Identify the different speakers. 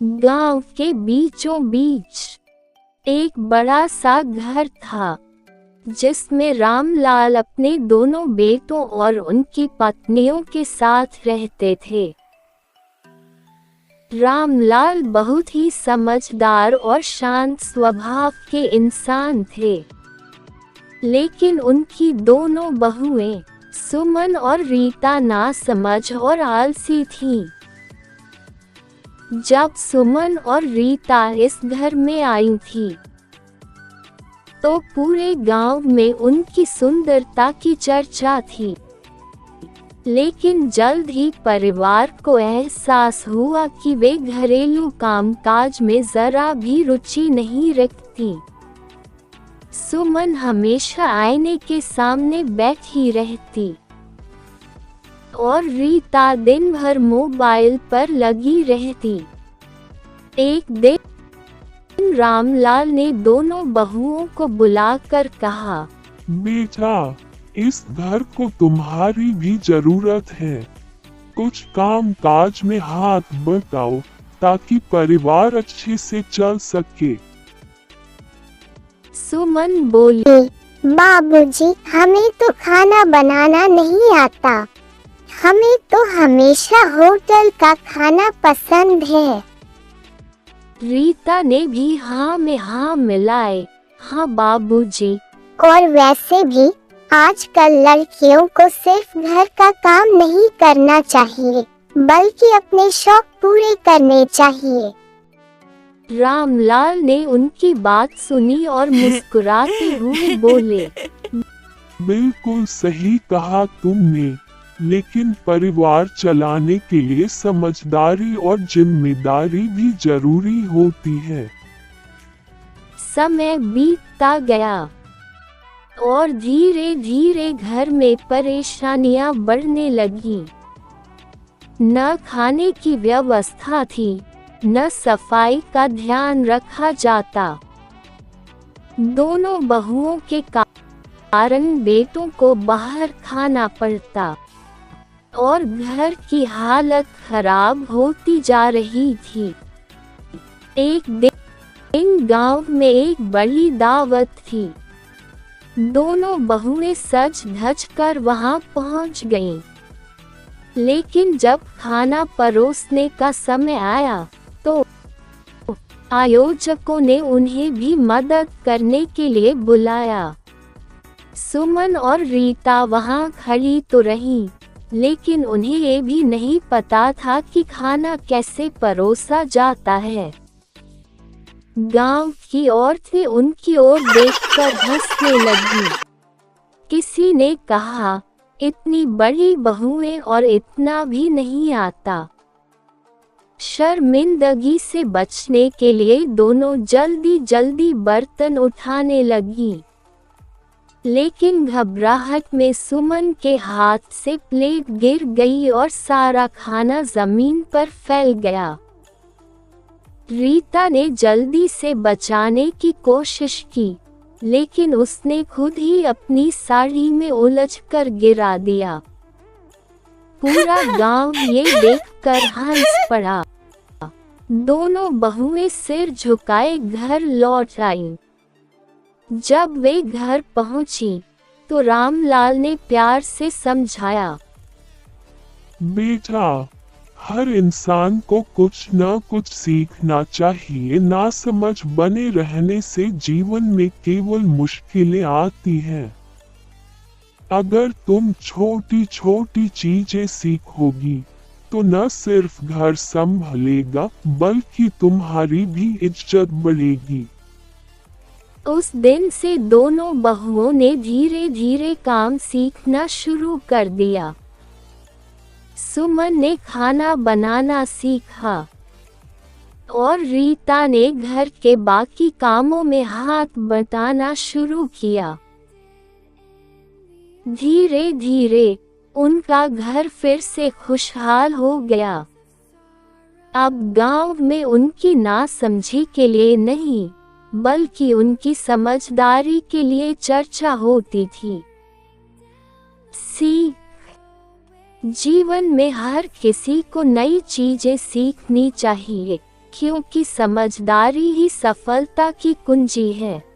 Speaker 1: गांव के बीचों बीच एक बड़ा सा घर था, जिसमें रामलाल अपने दोनों बेटों और उनकी पत्नियों के साथ रहते थे। रामलाल बहुत ही समझदार और शांत स्वभाव के इंसान थे, लेकिन उनकी दोनों बहुएं सुमन और रीता नासमझ और आलसी थीं। जब सुमन और रीता इस घर में आई थी, तो पूरे गांव में उनकी सुंदरता की चर्चा थी। लेकिन जल्द ही परिवार को एहसास हुआ कि वे घरेलू कामकाज में जरा भी रुचि नहीं रखती। सुमन हमेशा आईने के सामने बैठी रहती और रीता दिन भर मोबाइल पर लगी रहती। एक दिन रामलाल ने दोनों बहुओं को बुलाकर कहा,
Speaker 2: बेटा, इस घर को तुम्हारी भी जरूरत है। कुछ काम काज में हाथ बटाओ ताकि परिवार अच्छे से चल सके।
Speaker 1: सुमन बोली,
Speaker 3: बाबूजी, हमें तो खाना बनाना नहीं आता। हमें तो हमेशा होटल का खाना पसंद है।
Speaker 1: रीता ने भी हाँ में हाँ मिलाए। हाँ बाबूजी।
Speaker 3: और वैसे भी आजकल लड़कियों को सिर्फ घर का काम नहीं करना चाहिए, बल्कि अपने शौक पूरे करने चाहिए।
Speaker 1: रामलाल ने उनकी बात सुनी और मुस्कुराते हुए बोले,
Speaker 2: बिल्कुल सही कहा तुमने, लेकिन परिवार चलाने के लिए समझदारी और जिम्मेदारी भी जरूरी होती है।
Speaker 1: समय बीतता गया और धीरे धीरे घर में परेशानियां बढ़ने लगी। न खाने की व्यवस्था थी, न सफाई का ध्यान रखा जाता। दोनों बहुओं के कारण बेटों को बाहर खाना पड़ता और घर की हालत खराब होती जा रही थी। एक दिन गांव में एक बड़ी दावत थी। दोनों बहुएं सज धज कर वहां पहुंच गईं। लेकिन जब खाना परोसने का समय आया, तो आयोजकों ने उन्हें भी मदद करने के लिए बुलाया। सुमन और रीता वहां खड़ी तो रहीं, लेकिन उन्हें ये भी नहीं पता था कि खाना कैसे परोसा जाता है। गांव की औरतें उनकी ओर देखकर हंसने लगी। किसी ने कहा, इतनी बड़ी बहुएं और इतना भी नहीं आता। शर्मिंदगी से बचने के लिए दोनों जल्दी जल्दी बर्तन उठाने लगी। लेकिन घबराहट में सुमन के हाथ से प्लेट गिर गई और सारा खाना जमीन पर फैल गया। रीता ने जल्दी से बचाने की कोशिश की, लेकिन उसने खुद ही अपनी साड़ी में उलझकर गिरा दिया। पूरा गांव ये देखकर हंस पड़ा। दोनों बहुएं सिर झुकाए घर लौट आईं। जब वे घर पहुंची, तो रामलाल ने प्यार से समझाया,
Speaker 2: बेटा, हर इंसान को कुछ न कुछ सीखना चाहिए। नासमझ बने रहने से जीवन में केवल मुश्किलें आती हैं। अगर तुम छोटी छोटी चीजें सीखोगी, तो न सिर्फ घर संभलेगा, बल्कि तुम्हारी भी इज्जत बढ़ेगी।
Speaker 1: उस दिन से दोनों बहुओं ने धीरे धीरे काम सीखना शुरू कर दिया। सुमन ने खाना बनाना सीखा और रीता ने घर के बाकी कामों में हाथ बटाना शुरू किया। धीरे धीरे उनका घर फिर से खुशहाल हो गया। अब गांव में उनकी नासमझी के लिए नहीं, बल्कि उनकी समझदारी के लिए चर्चा होती थी। जीवन में हर किसी को नई चीजें सीखनी चाहिए, क्योंकि समझदारी ही सफलता की कुंजी है।